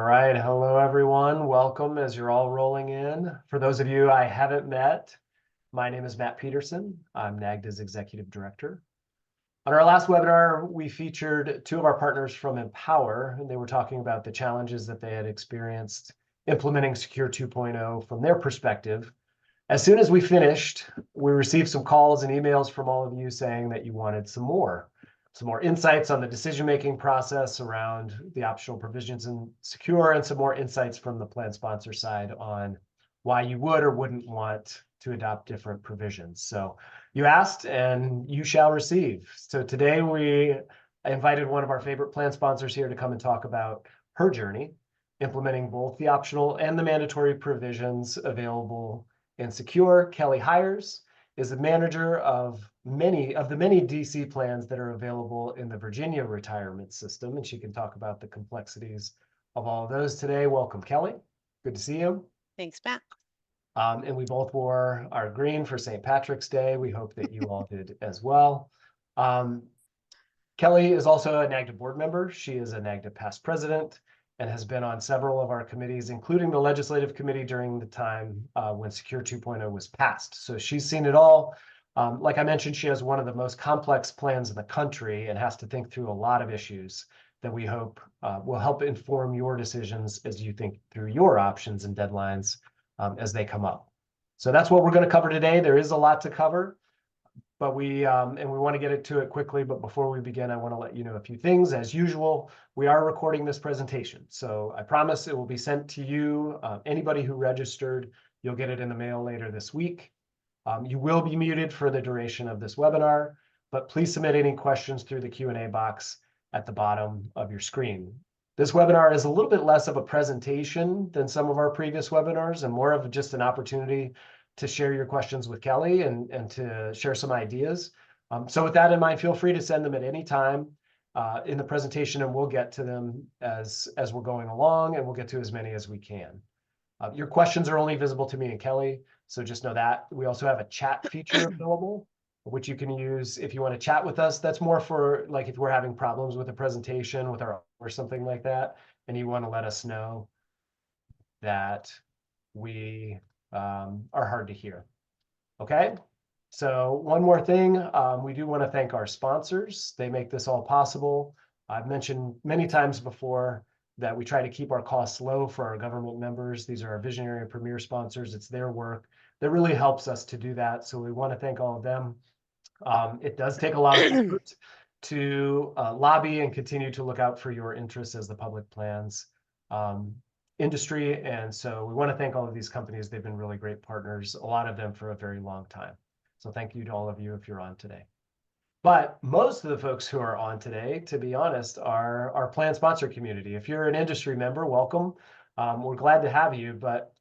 All right, hello everyone. Welcome as you're all rolling in. For those of you I haven't met, my name is Matt Petersen. I'm NAGDA's Executive Director. On our last webinar, we featured two of our partners from Empower, and they were talking about the challenges that they had experienced implementing Secure 2.0 from their perspective. As soon as we finished, we received some calls and emails from all of you saying that you wanted some more insights on the decision-making process around the optional provisions in Secure, and some more insights from the plan sponsor side on why you would or wouldn't want to adopt different provisions. So you asked and you shall receive. So today I invited one of our favorite plan sponsors here to come and talk about her journey, implementing both the optional and the mandatory provisions available in Secure. Kelly Hiers is the manager of the many DC plans that are available in the Virginia retirement system, and she can talk about the complexities of all of those today. Welcome, Kelly. Good to see you. Thanks, Matt. And we both wore our green for St. Patrick's Day. We hope that you all did as well. Kelly is also a NAGDA board member. She is a NAGDA past president and has been on several of our committees, including the legislative committee during the time when Secure 2.0 was passed. So she's seen it all. Like I mentioned, she has one of the most complex plans in the country and has to think through a lot of issues that we hope will help inform your decisions as you think through your options and deadlines as they come up. So that's what we're going to cover today. There is a lot to cover, but we want to get to it quickly. But before we begin, I want to let you know a few things. As usual, we are recording this presentation, so I promise it will be sent to you. Anybody who registered, you'll get it in the mail later this week. You will be muted for the duration of this webinar, but please submit any questions through the Q&A box at the bottom of your screen. This webinar is a little bit less of a presentation than some of our previous webinars and more of just an opportunity to share your questions with Kelly and to share some ideas. So with that in mind, feel free to send them at any time in the presentation, and we'll get to them as we're going along, and we'll get to as many as we can. Your questions are only visible to me and Kelly, so just know that. We also have a chat feature available, which you can use if you want to chat with us. That's more for like if we're having problems with a presentation with our or something like that, and you want to let us know that we are hard to hear. Okay, so one more thing, we do want to thank our sponsors. They make this all possible. I've mentioned many times before that we try to keep our costs low for our government members. These are our visionary and premier sponsors. It's their work that really helps us to do that. So we want to thank all of them. It does take a lot of effort to lobby and continue to look out for your interests as the public plans industry. And so we want to thank all of these companies. They've been really great partners, a lot of them for a very long time. So thank you to all of you if you're on today. But most of the folks who are on today, to be honest, are our plan sponsor community. If you're an industry member, welcome. We're glad to have you, but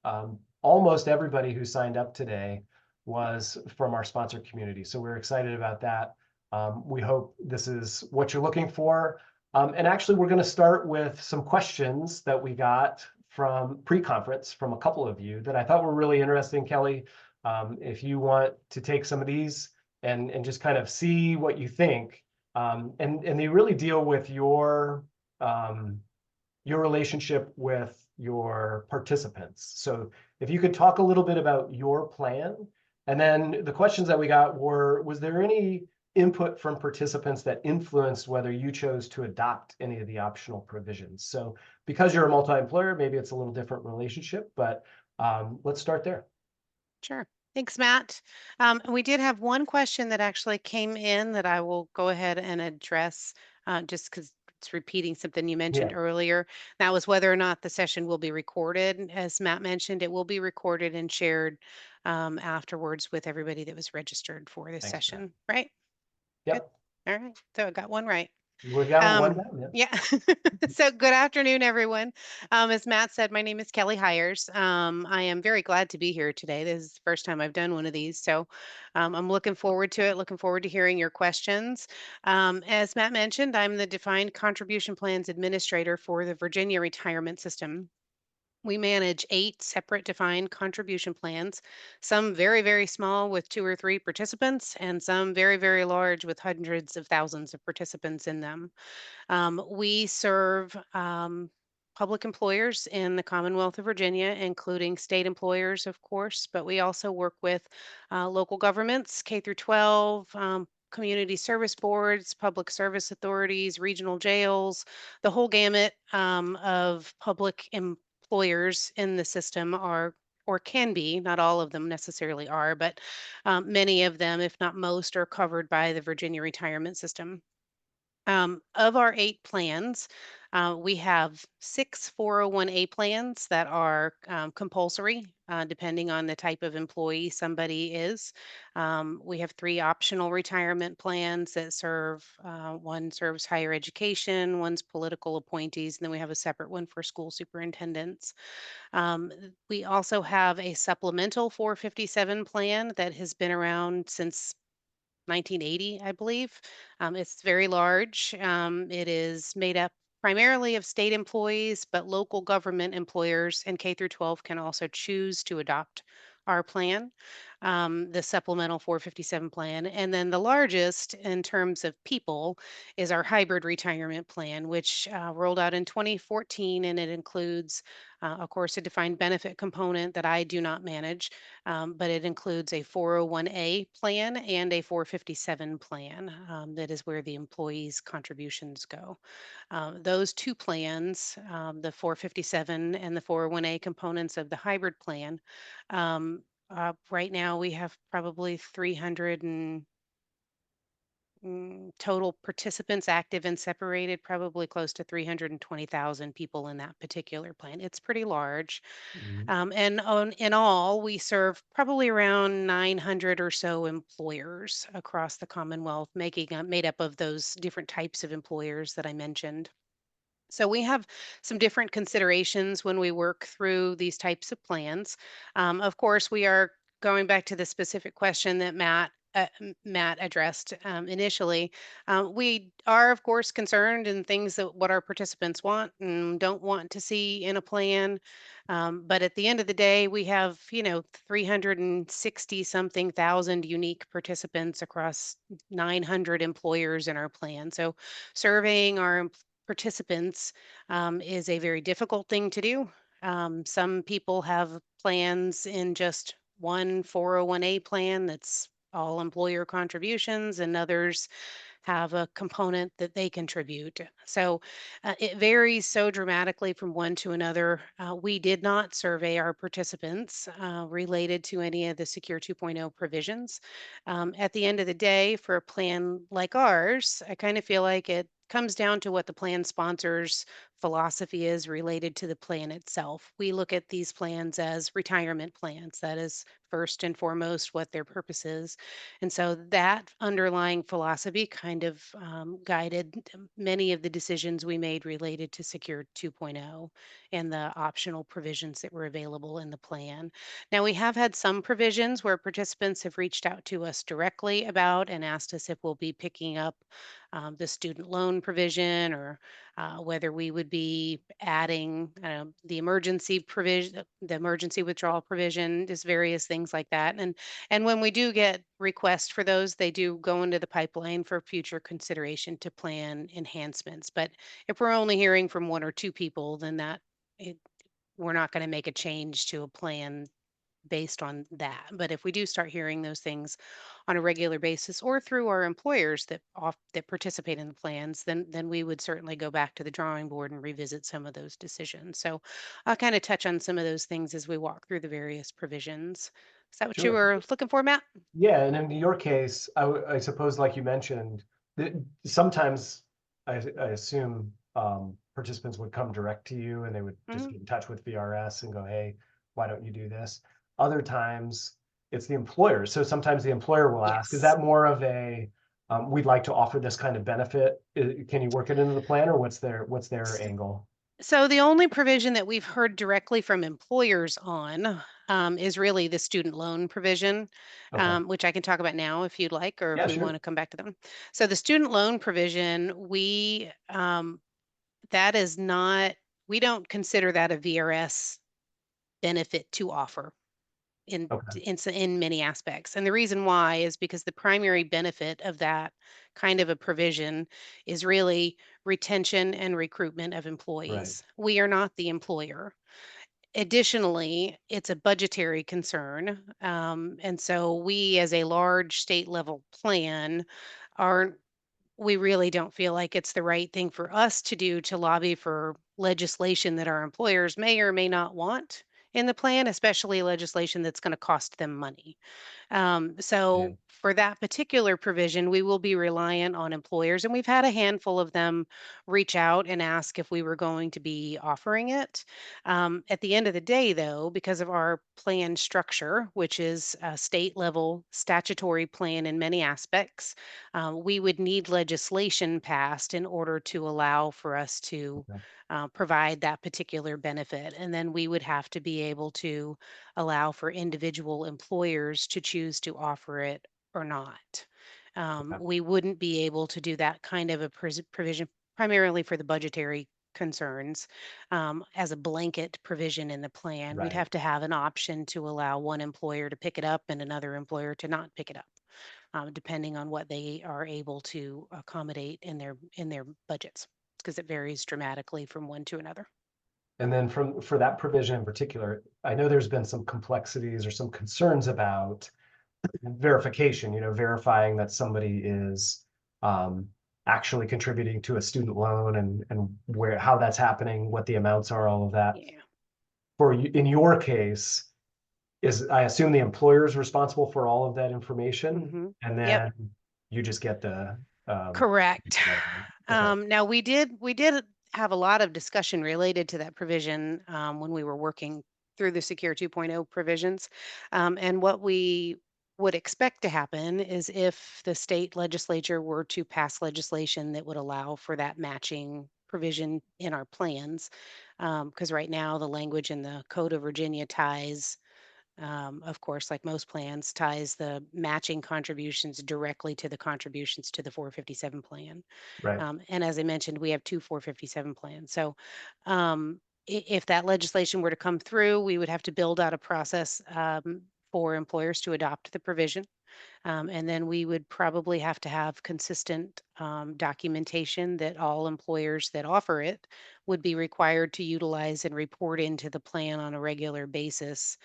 almost everybody who signed up today was from our sponsor community. So we're excited about that. We hope this is what you're looking for. And actually, we're going to start with some questions that we got from pre-conference from a couple of you that I thought were really interesting. Kelly, if you want to take some of these and just kind of see what you think, and they really deal with your relationship with your participants. So if you could talk a little bit about your plan, and then the questions that we got were, was there any input from participants that influenced whether you chose to adopt any of the optional provisions? So because you're a multi-employer, maybe it's a little different relationship, but let's start there. Sure. Thanks, Matt. We did have one question that actually came in that I will go ahead and address just because it's repeating something you mentioned earlier. That was whether or not the session will be recorded. As Matt mentioned, it will be recorded and shared afterwards with everybody that was registered for this session, Matt. Right? Yep. Good. All right. So I got one right. We got one down, yeah. So good afternoon, everyone. As Matt said, my name is Kelly Hiers. I am very glad to be here today. This is the first time I've done one of these, so I'm looking forward to it. Looking forward to hearing your questions. As Matt mentioned, I'm the Defined Contribution Plans Administrator for the Virginia Retirement System. We manage 8 separate defined contribution plans, some very, very small with 2 or 3 participants, and some very, very large with hundreds of thousands of participants in them. We serve public employers in the Commonwealth of Virginia, including state employers, of course, but we also work with local governments, K through 12, community service boards, public service authorities, regional jails, the whole gamut of public employers in the system are or can be, not all of them necessarily are, but many of them, if not most, are covered by the Virginia retirement system. Of our 8 plans, we have 6 401(a) plans that are compulsory, depending on the type of employee somebody is. We have 3 optional retirement plans that serve, one serves higher education, one's political appointees, and then we have a separate one for school superintendents. We also have a supplemental 457 plan that has been around since 1980, I believe. It's very large. It is made up primarily of state employees, but local government employers and K through 12 can also choose to adopt our plan, the supplemental 457 plan. And then the largest in terms of people is our hybrid retirement plan, which rolled out in 2014, and it includes, of course, a defined benefit component that I do not manage, but it includes a 401(a) plan and a 457 plan. That is where the employees' contributions go. Those 2 plans, the 457 and the 401(a) components of the hybrid plan, right now we have probably 300 and total participants active and separated, probably close to 320,000 people in that particular plan. It's pretty large. Mhm. In all, we serve probably around 900 or so employers across the Commonwealth, made up of those different types of employers that I mentioned. So we have some different considerations when we work through these types of plans. Of course, we are going back to the specific question that Matt addressed initially. We are, of course, concerned in things that what our participants want and don't want to see in a plan. But at the end of the day, we have 360 something thousand unique participants across 900 employers in our plan. So surveying our participants is a very difficult thing to do. Some people have plans in just one 401(a) plan that's all employer contributions, and others have a component that they contribute. So it varies so dramatically from one to another. We did not survey our participants related to any of the Secure 2.0 provisions. At the end of the day, for a plan like ours, I kind of feel like it comes down to what the plan sponsor's philosophy is related to the plan itself. We look at these plans as retirement plans. That is first and foremost what their purpose is. And so that underlying philosophy kind of guided many of the decisions we made related to Secure 2.0 and the optional provisions that were available in the plan. Now, we have had some provisions where participants have reached out to us directly about and asked us if we'll be picking up the student loan provision, or whether we would be adding the emergency provision, the emergency withdrawal provision, just various things like that. And when we do get requests for those, they do go into the pipeline for future consideration to plan enhancements. But if we're only hearing from 1 or 2 people, then it, we're not going to make a change to a plan based on that. But if we do start hearing those things on a regular basis or through our employers that participate in the plans, then we would certainly go back to the drawing board and revisit some of those decisions. So I'll kind of touch on some of those things as we walk through the various provisions. Is that what you Sure. were looking for, Matt? Yeah, and in your case, I suppose, like you mentioned, that sometimes I assume participants would come direct to you and they would just Mhm. get in touch with VRS and go, hey, why don't you do this? Other times it's the employer. So sometimes the employer will ask, is Yes. that more of a we'd like to offer this kind of benefit? Can you work it into the plan, or what's their angle? So the only provision that we've heard directly from employers on is really the student loan provision, Okay. which I can talk about now if you'd like, or if Yeah, we want sure. to come back to them. So the student loan provision, that is not, we don't consider that a VRS benefit to offer. Okay, in many aspects. And the reason why is because the primary benefit of that kind of a provision is really retention and recruitment of right, employees. We are not the employer. Additionally, it's a budgetary concern. And so we, as a large state level plan, are we really don't feel like it's the right thing for us to do to lobby for legislation that our employers may or may not want in the plan, especially legislation that's going to cost them money. yeah, So for that particular provision, we will be reliant on employers, and we've had a handful of them reach out and ask if we were going to be offering it. At the end of the day, though, because of our plan structure, which is a state level statutory plan in many aspects, we would need legislation passed in order to allow for us to okay, provide that particular benefit. And then we would have to be able to allow for individual employers to choose to offer it or not. okay, We wouldn't be able to do that kind of a provision primarily for the budgetary concerns as a blanket provision in the plan. We'd right. have to have an option to allow one employer to pick it up and another employer to not pick it up, depending on what they are able to accommodate in their budgets, because it varies dramatically from one to another. And then for that provision in particular, I know there's been some complexities or some concerns about verification, verifying that somebody is um, actually contributing to a student loan and how that's happening, what the amounts are, all of that. Yeah. For you, in your case, I assume the employer is responsible for all of that information, Hmm. and Yep. then you just get the Correct. okay, Now we did have a lot of discussion related to that provision when we were working through the Secure 2.0 provisions, and what we would expect to happen is if the state legislature were to pass legislation that would allow for that matching provision in our plans, because right now the language in the Code of Virginia ties, of course, like most plans, ties the matching contributions directly to the contributions to the 457 plan. right, And as I mentioned, we have two 457 plans. So if that legislation were to come through, we would have to build out a process for employers to adopt the provision. And then we would probably have to have consistent documentation that all employers that offer it would be required to utilize and report into the plan on a regular basis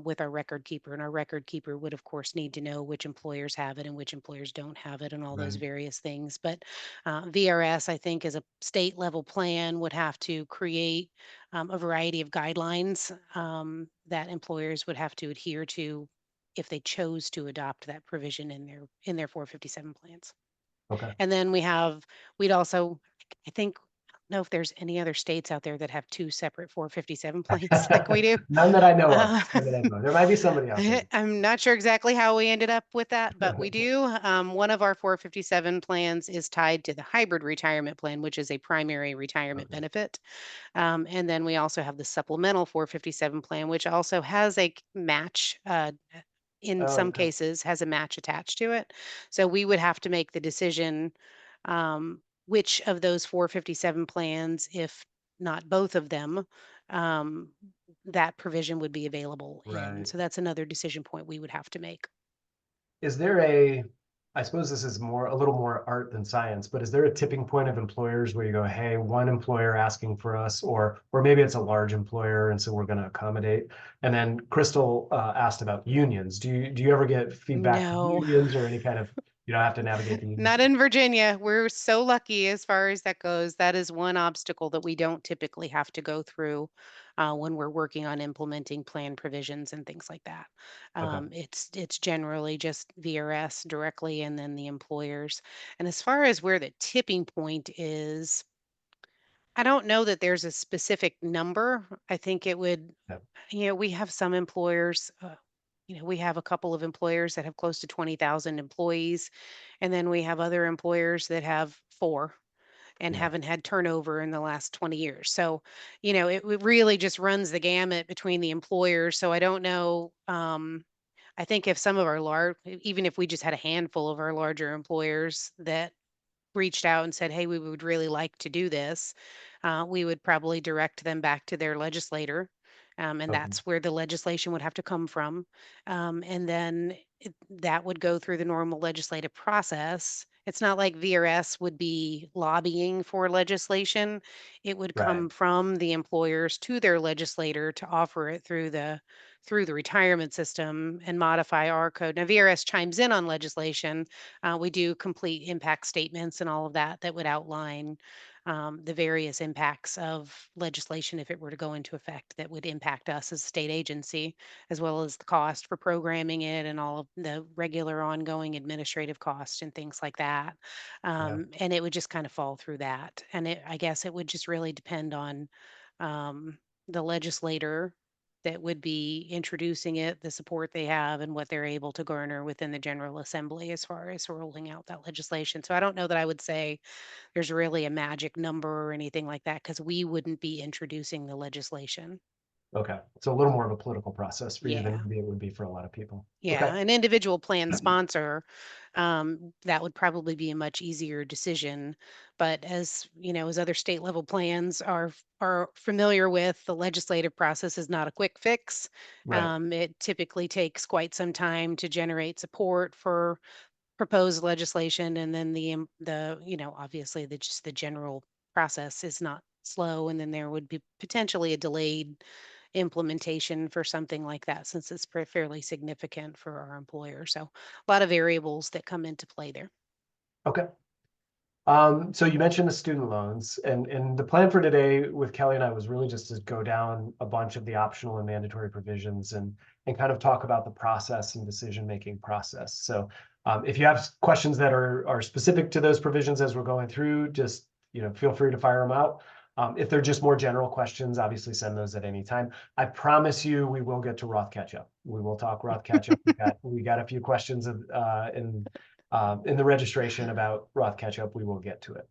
with our record keeper. And our record keeper would, of course, need to know which employers have it and which employers don't have it and all those right. various things. But VRS, I think, as a state level plan, would have to create a variety of guidelines that employers would have to adhere to if they chose to adopt that provision in their 457 plans. Okay. And then we'd also, I think, I don't know if there's any other states out there that have two separate 457 plans like we do. None that I know of. Uh, None that I know of. There might be somebody out there. I'm not sure exactly how we ended up with that, but we do. One of our 457 plans is tied to the hybrid retirement plan, which is a primary retirement Okay. benefit. And then we also have the supplemental 457 plan, which also has a match, in Oh, some okay. cases, has a match attached to it. So we would have to make the decision which of those 457 plans, if not both of them, um, that provision would be available in. Right. So that's another decision point we would have to make. Is there I suppose this is a little more art than science, but is there a tipping point of employers where you go, hey, one employer asking for us, or maybe it's a large employer, and so we're going to accommodate. And then Crystal asked about unions. Do you ever get feedback from No. unions or any kind of, you don't have to navigate the unions? Not in Virginia. We're so lucky as far as that goes. That is one obstacle that we don't typically have to go through when we're working on implementing plan provisions and things like that. Okay. It's generally just VRS directly and then the employers. And as far as where the tipping point is, I don't know that there's a specific number. I think it would, Yeah. we have some employers. We have a couple of employers that have close to 20,000 employees, and then we have other employers that have four and Yeah. haven't had turnover in the last 20 years. So, it really just runs the gamut between the employers. So I don't know. I think if some of our even if we just had a handful of our larger employers that reached out and said, "Hey, we would really like to do this," we would probably direct them back to their legislator And Okay. that's where the legislation would have to come from. And then that would go through the normal legislative process. It's not like VRS would be lobbying for legislation. It would Right. come from the employers to their legislator to offer it through the retirement system and modify our code. Now, VRS chimes in on legislation. We do complete impact statements and all of that that would outline the various impacts of legislation if it were to go into effect that would impact us as a state agency, as well as the cost for programming it and all of the regular ongoing administrative costs and things like that. Yeah. And it would just kind of fall through that. And I guess it would just really depend on the legislator that would be introducing it, the support they have, and what they're able to garner within the General Assembly as far as rolling out that legislation. So I don't know that I would say there's really a magic number or anything like that because we wouldn't be introducing the legislation. Okay. So a little more of a political process for you than Yeah. maybe it would be for a lot of people. Okay. Yeah. An individual plan sponsor, that would probably be a much easier decision. But as you know, as other state level plans are familiar with, the legislative process is not a quick fix. Right. It typically takes quite some time to generate support for proposed legislation, and then the obviously the general process is not slow, and then there would be potentially a delayed implementation for something like that since it's fairly significant for our employer. So a lot of variables that come into play there. Okay. So you mentioned the student loans, and the plan for today with Kelly and I was really just to go down a bunch of the optional and mandatory provisions and kind of talk about the process and decision-making process. So if you have questions that are specific to those provisions as we're going through, just feel free to fire them out. If they're just more general questions, obviously send those at any time. I promise you we will get to Roth catch up. We will talk Roth catch up. We got a few questions in the registration about Roth catch-up. We will get to it.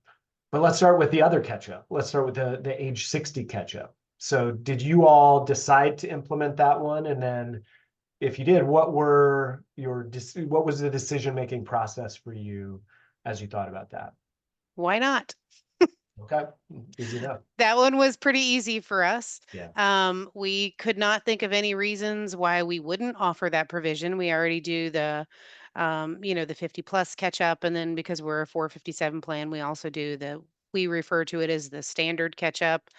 But let's start with the other catch-up. Let's start with the age 60 catch-up. So did you all decide to implement that one? And then if you did, what was the decision-making process for you as you thought about that? Why not? Okay, easy enough. That one was pretty easy for us. Yeah. We could not think of any reasons why we wouldn't offer that provision. We already do the 50 plus catch up. And then because we're a 457 plan, we also do we refer to it as the standard catch up.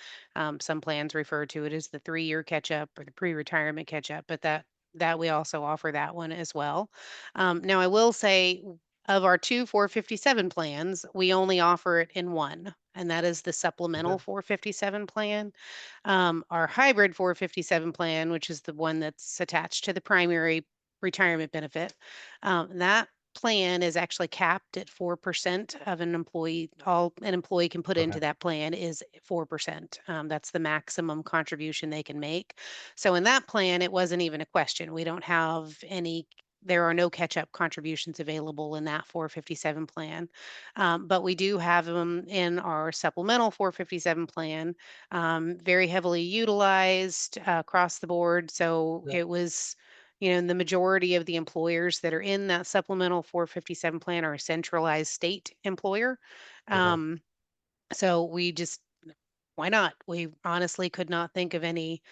Some plans refer to it as the 3-year catch up or the pre-retirement catch up, but that we also offer that one as well. Now I will say of our two 457 plans, we only offer it in one, and that is the supplemental Okay. 457 plan. Our hybrid 457 plan, which is the one that's attached to the primary retirement benefit, that plan is actually capped at 4% of an employee. All an employee can put Okay. into that plan is 4%. That's the maximum contribution they can make. So in that plan, it wasn't even a question. We don't have any. There are no catch-up contributions available in that 457 plan, but we do have them in our supplemental 457 plan, very heavily utilized across the board. So Yeah. it was, the majority of the employers that are in that supplemental 457 plan are a centralized state employer. Okay. Um, so we just, why not? We honestly could not think of any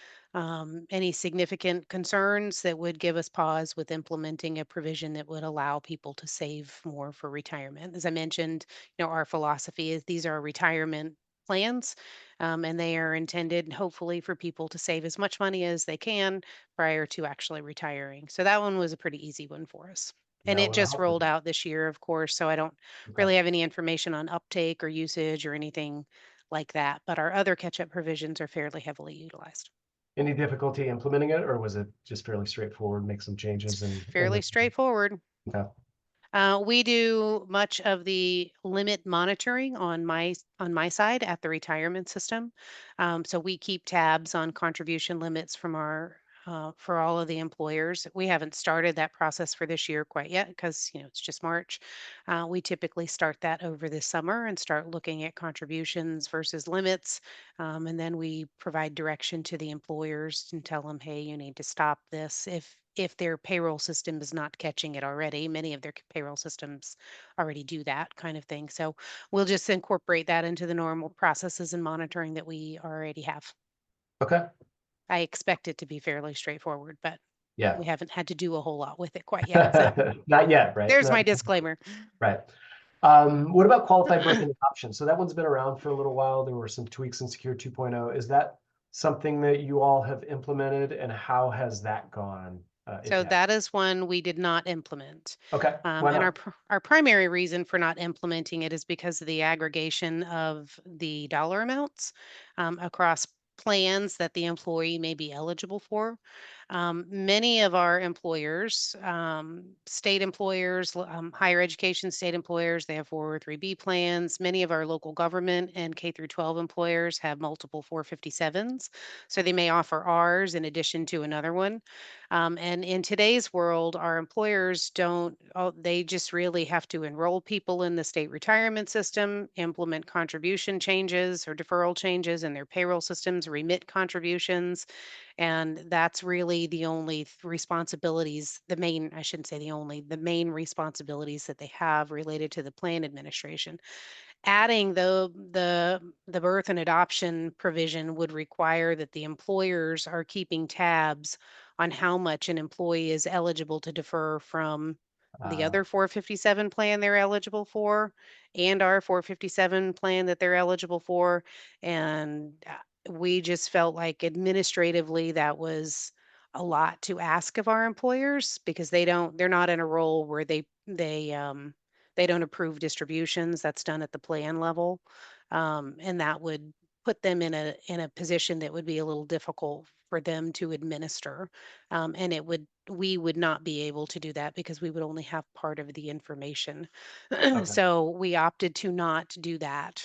significant concerns that would give us pause with implementing a provision that would allow people to save more for retirement. As I mentioned, our philosophy is these are retirement plans, and they are intended hopefully for people to save as much money as they can prior to actually retiring. So that one was a pretty easy one for us. And That it would have just helped with rolled that. out this year, of course, so I don't Okay. really have any information on uptake or usage or anything like that. But our other catch-up provisions are fairly heavily utilized. Any difficulty implementing it, or was it just fairly straightforward, make some It's changes and fairly straightforward. okay. We do much of the limit monitoring on my side at the retirement system. So we keep tabs on contribution limits from our for all of the employers. We haven't started that process for this year quite yet because it's just March. We typically start that over the summer and start looking at contributions versus limits, and then we provide direction to the employers and tell them, hey, you need to stop this if their payroll system is not catching it already. Many of their payroll systems already do that kind of thing. So we'll just incorporate that into the normal processes and monitoring that we already have. Okay. I expect it to be fairly straightforward, but Yeah. we haven't had to do a whole lot with it quite yet. So Not yet, right? there's my disclaimer. Right. What about qualified birth and adoption? So that one's been around for a little while. There were some tweaks in Secure 2.0. Is that something that you all have implemented, and how has that gone? If So you have? that is one we did not implement. Okay, why And not? our primary reason for not implementing it is because of the aggregation of the dollar amounts across plans that the employee may be eligible for. Many of our employers, state employers, higher education state employers, they have 403B plans. Many of our local government and K through 12 employers have multiple 457s. So they may offer ours in addition to another one. And in today's world, our employers don't, oh, they just really have to enroll people in the state retirement system, implement contribution changes or deferral changes in their payroll systems, remit contributions. And that's really the only responsibilities, the main, I shouldn't say the only, the main responsibilities that they have related to the plan administration. Adding the birth and adoption provision would require that the employers are keeping tabs on how much an employee is eligible to defer from the Uh, other 457 plan they're eligible for and our 457 plan that they're eligible for. And we just felt like administratively that was a lot to ask of our employers because they're not in a role where they don't approve distributions. That's done at the plan level. And that would put them in a position that would be a little difficult for them to administer. And we would not be able to do that because we would only have part of the information. okay, So we opted to not do that.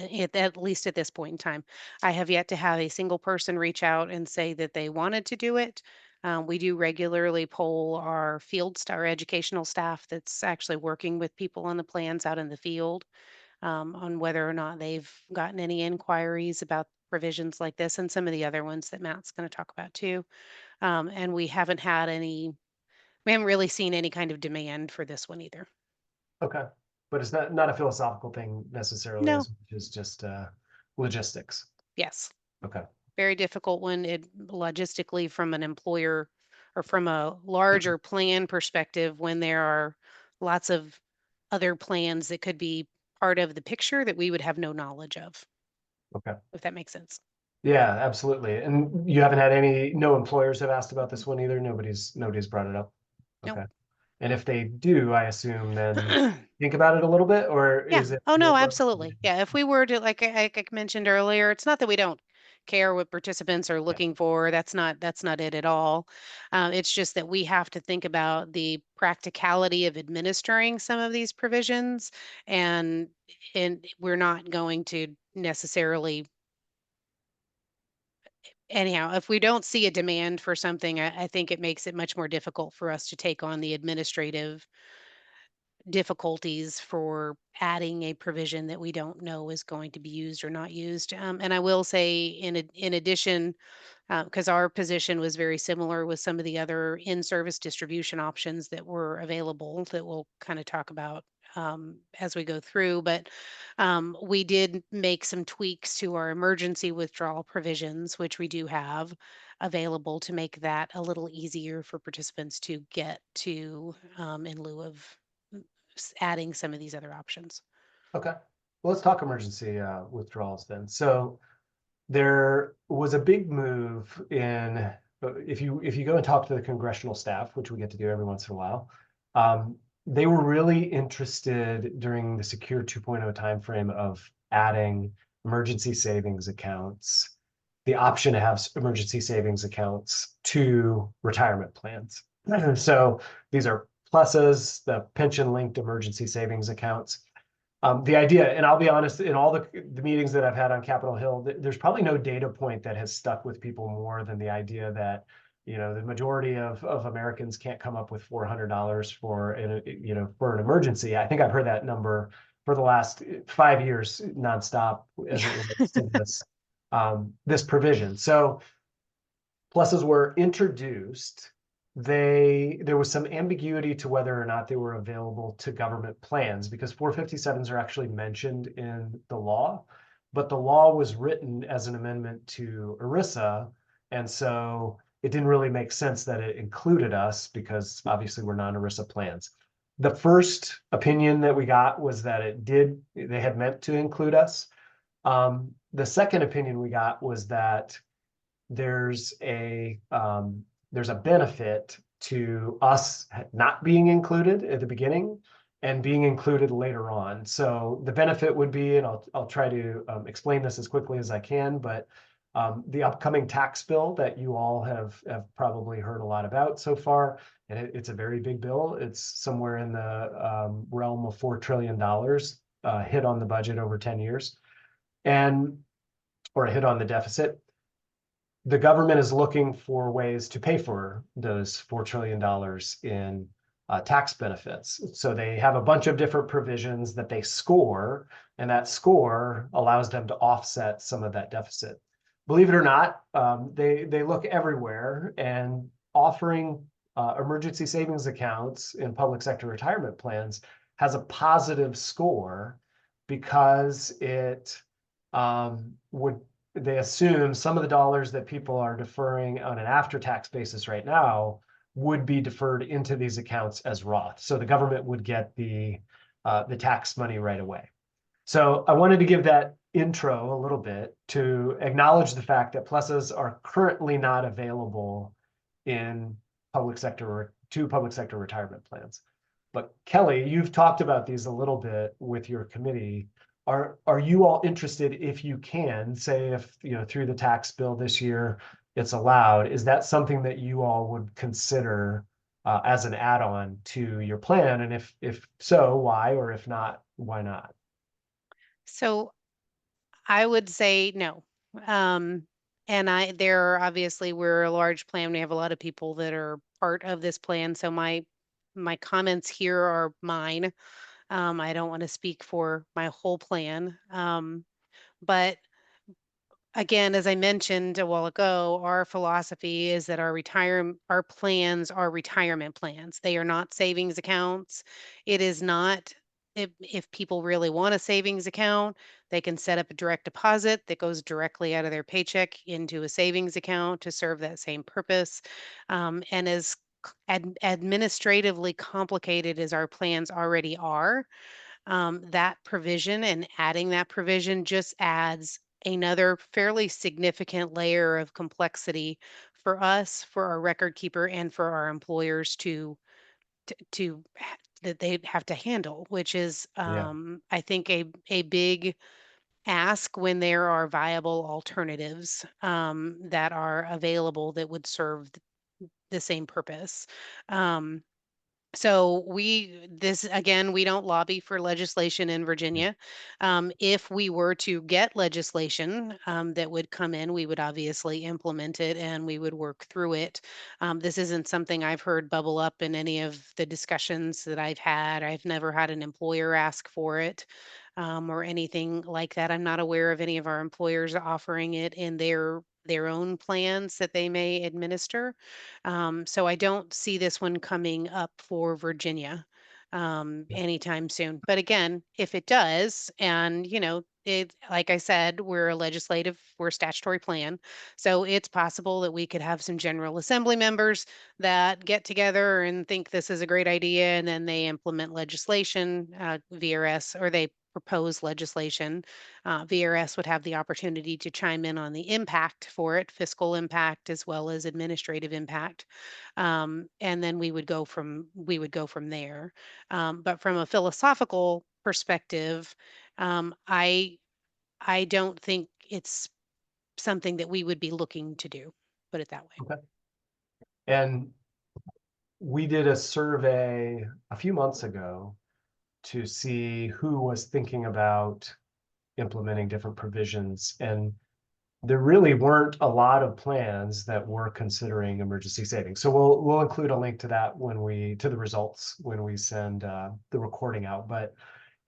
At least at this point in time. I have yet to have a single person reach out and say that they wanted to do it. We do regularly poll our our educational staff that's actually working with people on the plans out in the field on whether or not they've gotten any inquiries about provisions like this and some of the other ones that Matt's going to talk about too. And we haven't really seen any kind of demand for this one either. okay. But it's not a philosophical thing necessarily, No, as much as just logistics. yes. Okay, Very difficult when it logistically from an employer or from a larger plan perspective when there are lots of other plans that could be part of the picture that we would have no knowledge of, okay. if that makes sense. Yeah, absolutely. And you haven't had no employers have asked about this one either? Nobody's brought it up. No. Okay. And if they do, I assume then think about it a little bit, or Yeah. is it Oh, no, more? absolutely. Yeah. If we were to, like I mentioned earlier, it's not that we don't care what participants are Yeah, looking for. That's not it at all. It's just that we have to think about the practicality of administering some of these provisions, and we're not going to necessarily. Anyhow, if we don't see a demand for something, I think it makes it much more difficult for us to take on the administrative difficulties for adding a provision that we don't know is going to be used or not used. And I will say, in addition, because our position was very similar with some of the other in-service distribution options that were available that we'll kind of talk about as we go through. But we did make some tweaks to our emergency withdrawal provisions, which we do have available to make that a little easier for participants to get to in lieu of adding some of these other options. okay. Well, let's talk emergency withdrawals then. So there was a big move in if you go and talk to the congressional staff, which we get to do every once in a while, they were really interested during the Secure 2.0 timeframe of adding emergency savings accounts, the option to have emergency savings accounts to retirement plans. So these are pluses, the pension linked emergency savings accounts. The idea, and I'll be honest, in all the meetings that I've had on Capitol Hill, there's probably no data point that has stuck with people more than the idea that, the majority of Americans can't come up with $400 for an emergency. I think I've heard that number for the last 5 years nonstop as it relates to this provision. So pluses were introduced. There was some ambiguity to whether or not they were available to government plans because 457s are actually mentioned in the law, but the law was written as an amendment to ERISA. And so it didn't really make sense that it included us because obviously we're non-ERISA plans. The first opinion that we got was that they had meant to include us. The second opinion we got was that there's a benefit to us not being included at the beginning and being included later on. So the benefit would be, and I'll try to explain this as quickly as I can, but the upcoming tax bill that you all have probably heard a lot about so far, and it's a very big bill. It's somewhere in the realm of $4 trillion hit on the budget over 10 years, or a hit on the deficit. The government is looking for ways to pay for those $4 trillion in tax benefits. So they have a bunch of different provisions that they score, and that score allows them to offset some of that deficit. Believe it or not, they look everywhere, and offering emergency savings accounts in public sector retirement plans has a positive score because it they assume some of the dollars that people are deferring on an after-tax basis right now would be deferred into these accounts as Roth. So the government would get the tax money right away. So I wanted to give that intro a little bit to acknowledge the fact that pluses are currently not available in public sector retirement plans. But Kelly, you've talked about these a little bit with your committee. Are you all interested, if you can, say if through the tax bill this year it's allowed, is that something that you all would consider as an add-on to your plan? And if so, why? Or if not, why not? So I would say no. Obviously we're a large plan. We have a lot of people that are part of this plan. So my comments here are mine. I don't want to speak for my whole plan. But again, as I mentioned a while ago, our philosophy is that our plans are retirement plans. They are not savings accounts. It is not, if people really want a savings account, they can set up a direct deposit that goes directly out of their paycheck into a savings account to serve that same purpose. And as administratively complicated as our plans already are, that provision and adding that provision just adds another fairly significant layer of complexity for us, for our record keeper, and for our employers that they have to handle, which is, Yeah. I think, a big ask when there are viable alternatives that are available that would serve the same purpose. Um, so this again, we don't lobby for legislation in Virginia. If we were to get legislation that would come in, we would obviously implement it and we would work through it. This isn't something I've heard bubble up in any of the discussions that I've had. I've never had an employer ask for it or anything like that. I'm not aware of any of our employers offering it in their own plans that they may administer. So I don't see this one coming up for Virginia anytime soon. But again, if it does, and like I said, we're a statutory plan. So it's possible that we could have some General Assembly members that get together and think this is a great idea, and then they implement legislation, VRS, or they propose legislation. VRS would have the opportunity to chime in on the impact for it, fiscal impact as well as administrative impact, and then we would go from there. But from a philosophical perspective, I don't think it's something that we would be looking to do. Put it that way. Okay. And we did a survey a few months ago to see who was thinking about implementing different provisions. And there really weren't a lot of plans that were considering emergency savings. So we'll include a link to that to the results when we send the recording out. But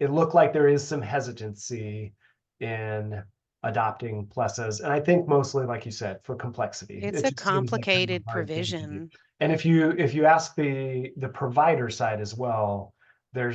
it looked like there is some hesitancy in adopting PLESAs. And I think mostly, like you said, for complexity. It's It a just seems like kind of complicated a hard thing to do. provision. And if you ask the provider side as well, there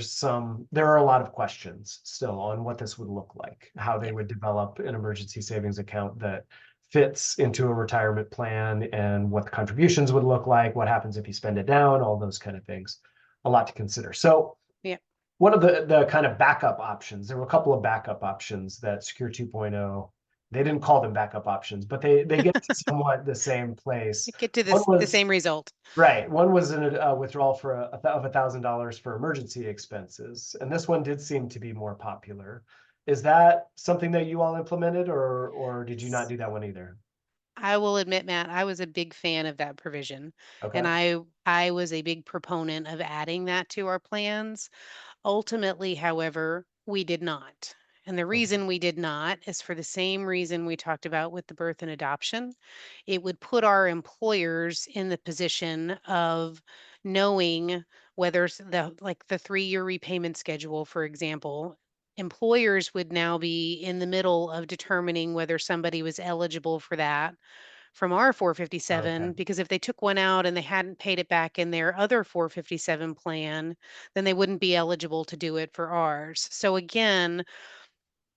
are a lot of questions still on what this would look like, how they Yeah. would develop an emergency savings account that fits into a retirement plan, and what the contributions would look like, what happens if you spend it down, all those kind of things. A lot to consider. So Yeah. one of the kind of backup options, there were a couple of backup options that Secure 2.0, they didn't call them backup options, but they get to somewhat the same place. Get to One the was same result. Right. One was a withdrawal for of $1,000 for emergency expenses, and this one did seem to be more popular. Is that something that you all implemented, or did you not do that one either? I will admit, Matt, I was a big fan of that provision, and Okay. I was a big proponent of adding that to our plans. Ultimately, however, we did not. And the Okay. reason we did not is for the same reason we talked about with the birth and adoption. It would put our employers in the position of knowing whether the 3-year repayment schedule, for example, employers would now be in the middle of determining whether somebody was eligible for that from our Okay. 457, because if they took one out and they hadn't paid it back in their other 457 plan, then they wouldn't be eligible to do it for ours. So again,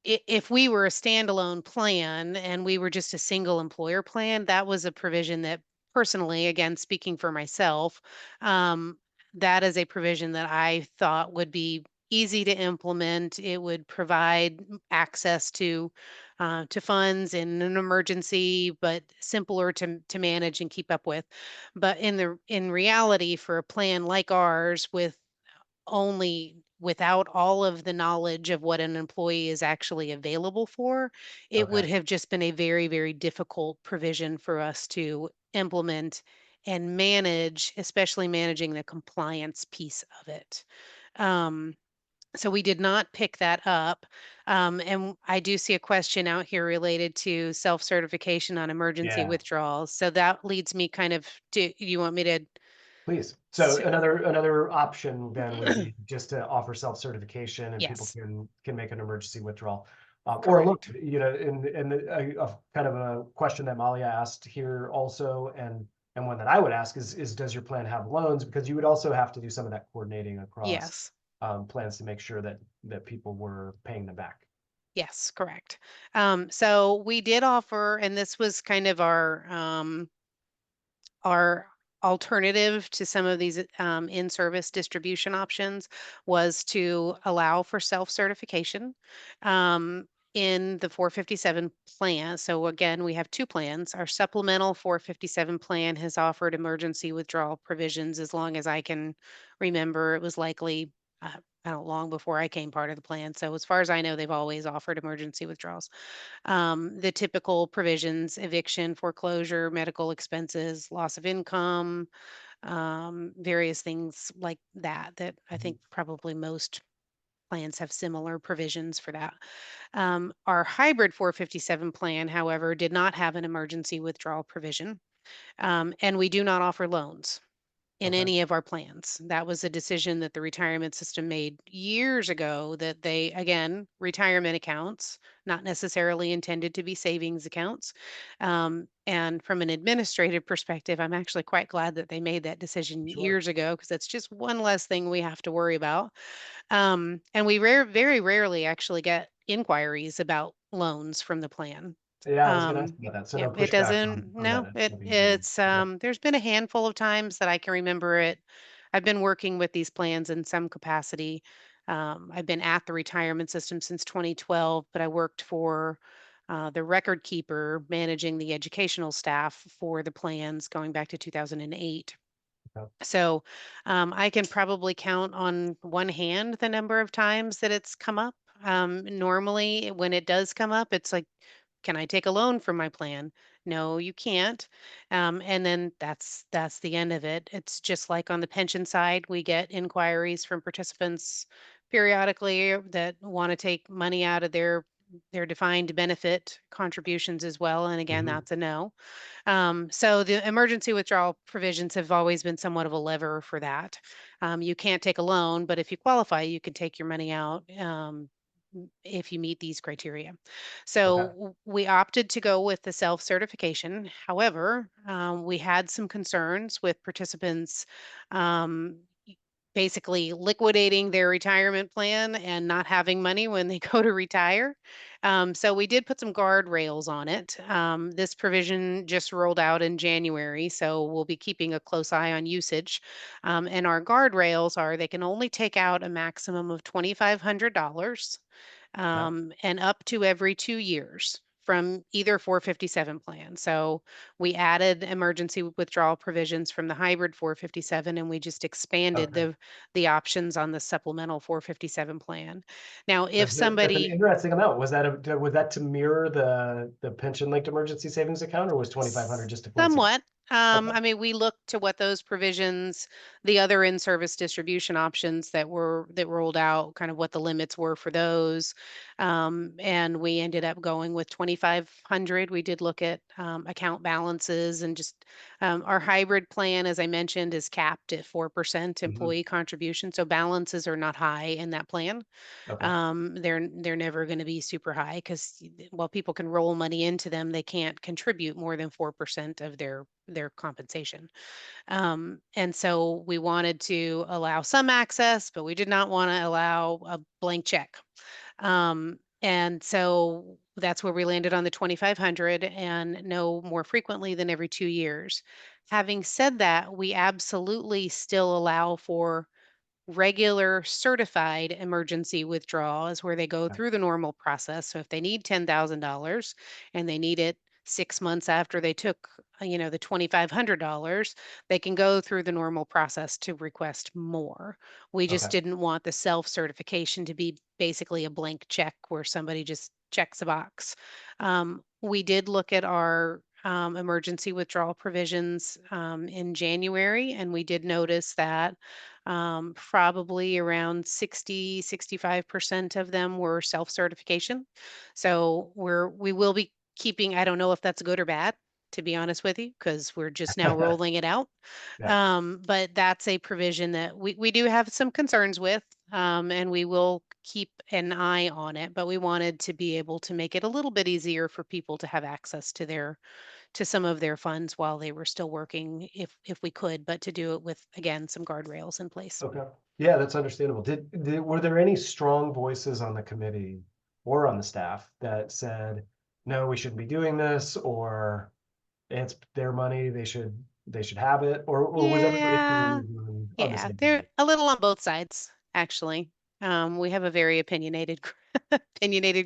if we were a standalone plan and we were just a single employer plan, that was a provision that personally, again, speaking for myself, um, that is a provision that I thought would be easy to implement. It would provide access to funds in an emergency, but simpler to manage and keep up with. But in reality, for a plan like ours, only without all of the knowledge of what an employee is actually available for, it would Okay. have just been a very, very difficult provision for us to implement and manage, especially managing the compliance piece of it. Um, so we did not pick that up. And I do see a question out here related to self-certification on emergency Yeah. withdrawals. So that leads me kind of to, you want me to? Please. So another option then would to- be just to offer self-certification, and people Yes, can make an emergency withdrawal. Or look, correct. in a kind of a question that Malia asked here also, and one that I would ask is does your plan have loans? Because you would also have to do some of that coordinating across Yes. plans to make sure that people were paying them back. Yes, correct. So we did offer, and this was kind of our alternative to some of these in-service distribution options, was to allow for self-certification um, in the 457 plan. So again, we have two plans. Our supplemental 457 plan has offered emergency withdrawal provisions as long as I can remember. It was likely I don't long before I came part of the plan. So as far as I know, they've always offered emergency withdrawals. The typical provisions: eviction, foreclosure, medical expenses, loss of income, various things like that, that I Mhm. think probably most plans have similar provisions for that. Our hybrid 457 plan, however, did not have an emergency withdrawal provision, and we do not offer loans in Okay. any of our plans. That was a decision that the retirement system made years ago, that they, again, retirement accounts, not necessarily intended to be savings accounts. And from an administrative perspective, I'm actually quite glad that they made that decision Sure. years ago, because that's just one less thing we have to worry about. And we very rarely actually get inquiries about loans from the plan. Yeah, I was going to ask Um, about that. So yeah, no it pushback doesn't. on that No, being. Okay. there's been a handful of times that I can remember it. I've been working with these plans in some capacity. I've been at the retirement system since 2012, but I worked for the record keeper managing the educational staff for the plans going back to 2008. Okay. So I can probably count on one hand the number of times that it's come up. Normally, when it does come up, it's like, can I take a loan from my plan? No, you can't. And then that's the end of it. It's just like on the pension side, we get inquiries from participants periodically that want to take money out of their defined benefit contributions as well. And again, Mhm. that's a no. So the emergency withdrawal provisions have always been somewhat of a lever for that. You can't take a loan, but if you qualify, you can take your money out if you meet these criteria. So Okay. we opted to go with the self-certification. However, we had some concerns with participants um, basically liquidating their retirement plan and not having money when they go to retire. So we did put some guardrails on it. This provision just rolled out in January, so we'll be keeping a close eye on usage. And our guardrails are they can only take out a maximum of $2,500 Okay. and up to every 2 years from either 457 plan. So we added emergency withdrawal provisions from the hybrid 457, and we just expanded Okay. the options on the supplemental 457 plan. Now, if That's an somebody interesting amount. Was that to mirror the pension linked emergency savings account, or was 2,500 just a coincidence? somewhat. Okay. I mean, we looked to what those provisions, the other in-service distribution options that rolled out, kind of what the limits were for those, and we ended up going with 2,500. We did look at account balances and just our hybrid plan, as I mentioned, is capped at 4% Mhm. employee contribution, so balances are not high in that plan. Okay. They're never going to be super high because while people can roll money into them, they can't contribute more than 4% of their compensation. And so we wanted to allow some access, but we did not want to allow a blank check. And so that's where we landed on the 2,500 and no more frequently than every 2 years. Having said that, we absolutely still allow for regular certified emergency withdrawal is where they go Yeah. through the normal process. So if they need $10,000 and they need it 6 months after they took, the $2,500, they can go through the normal process to request more. We just Okay. didn't want the self certification to be basically a blank check where somebody just checks a box. We did look at our emergency withdrawal provisions in January, and we did notice that probably around 65% of them were self-certification. So we will be keeping, I don't know if that's good or bad, to be honest with you, because we're just now rolling it out. Yeah. But that's a provision that we do have some concerns with, and we will keep an eye on it, but we wanted to be able to make it a little bit easier for people to have access to some of their funds while they were still working if we could, but to do it with, again, some guardrails in place. Okay. Yeah, that's understandable. Were there any strong voices on the committee or on the staff that said, no, we shouldn't be doing this, or it's their money, they should have it, or was everybody Yeah, on the yeah, same they're page? a little on both sides, actually. We have a very opinionated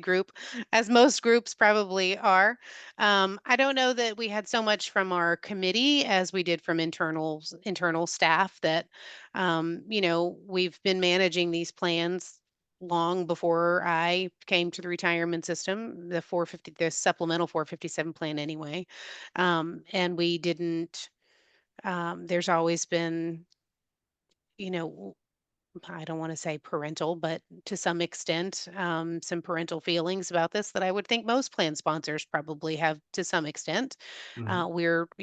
group, as most groups probably are. I don't know that we had so much from our committee as we did from internal staff that, we've been managing these plans long before I came to the retirement system, the supplemental 457 plan anyway. And we didn't, there's always been, you know, I don't want to say parental, but to some extent, some parental feelings about this that I would think most plan sponsors probably have to some extent. Mhm.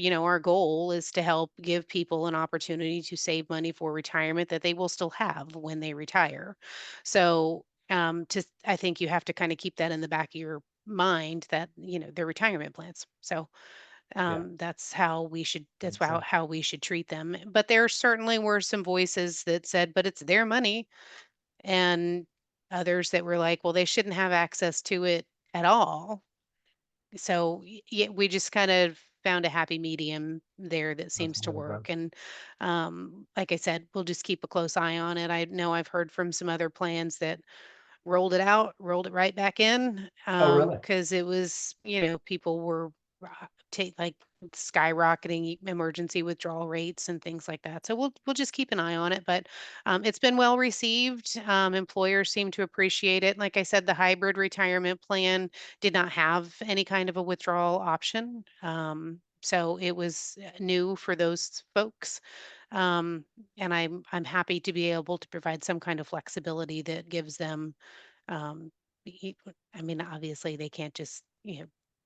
Our goal is to help give people an opportunity to save money for retirement that they will still have when they retire. So, I think you have to kind of keep that in the back of your mind that, they're retirement plans. So, Yeah, that's makes sense. how we should treat them. But there certainly were some voices that said, but it's their money, and others that were like, well, they shouldn't have access to it at all. So yeah, we just kind of found a happy medium there that That's seems to really good. work. And like I said, we'll just keep a close eye on it. I know I've heard from some other plans that rolled it out, rolled it right back in, Oh, really? because it was, people were take like skyrocketing emergency withdrawal rates and things like that. So we'll just keep an eye on it, but it's been well received. Employers seem to appreciate it. Like I said, the hybrid retirement plan did not have any kind of a withdrawal option. So it was new for those folks. Um, and I'm happy to be able to provide some kind of flexibility that gives them um, I mean, obviously, they can't just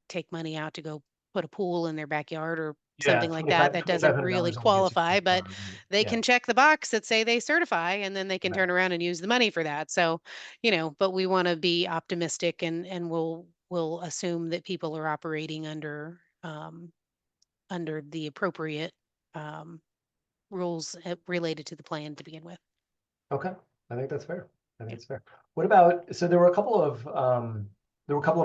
take money out to go put a pool in their backyard or Yeah, something like that. That doesn't really $2,500 only gets you so qualify, but far, right? they Yeah, can check the box that say they certify, and then they can right. turn around and use the money for that. So, but we want to be optimistic, and we'll assume that people are operating under the appropriate um, rules related to the plan to begin with. Okay, I think that's fair. I think Yeah. it's fair. What about, so there were a couple of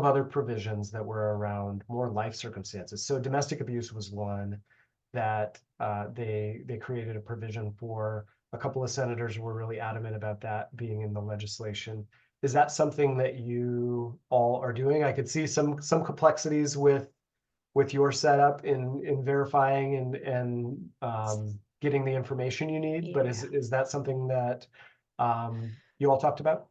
other provisions that were around more life circumstances. So domestic abuse was one that they created a provision for. A couple of senators were really adamant about that being in the legislation. Is that something that you all are doing? I could see some complexities with your setup in verifying and getting the information you need, but Yeah. is that something that you all talked about?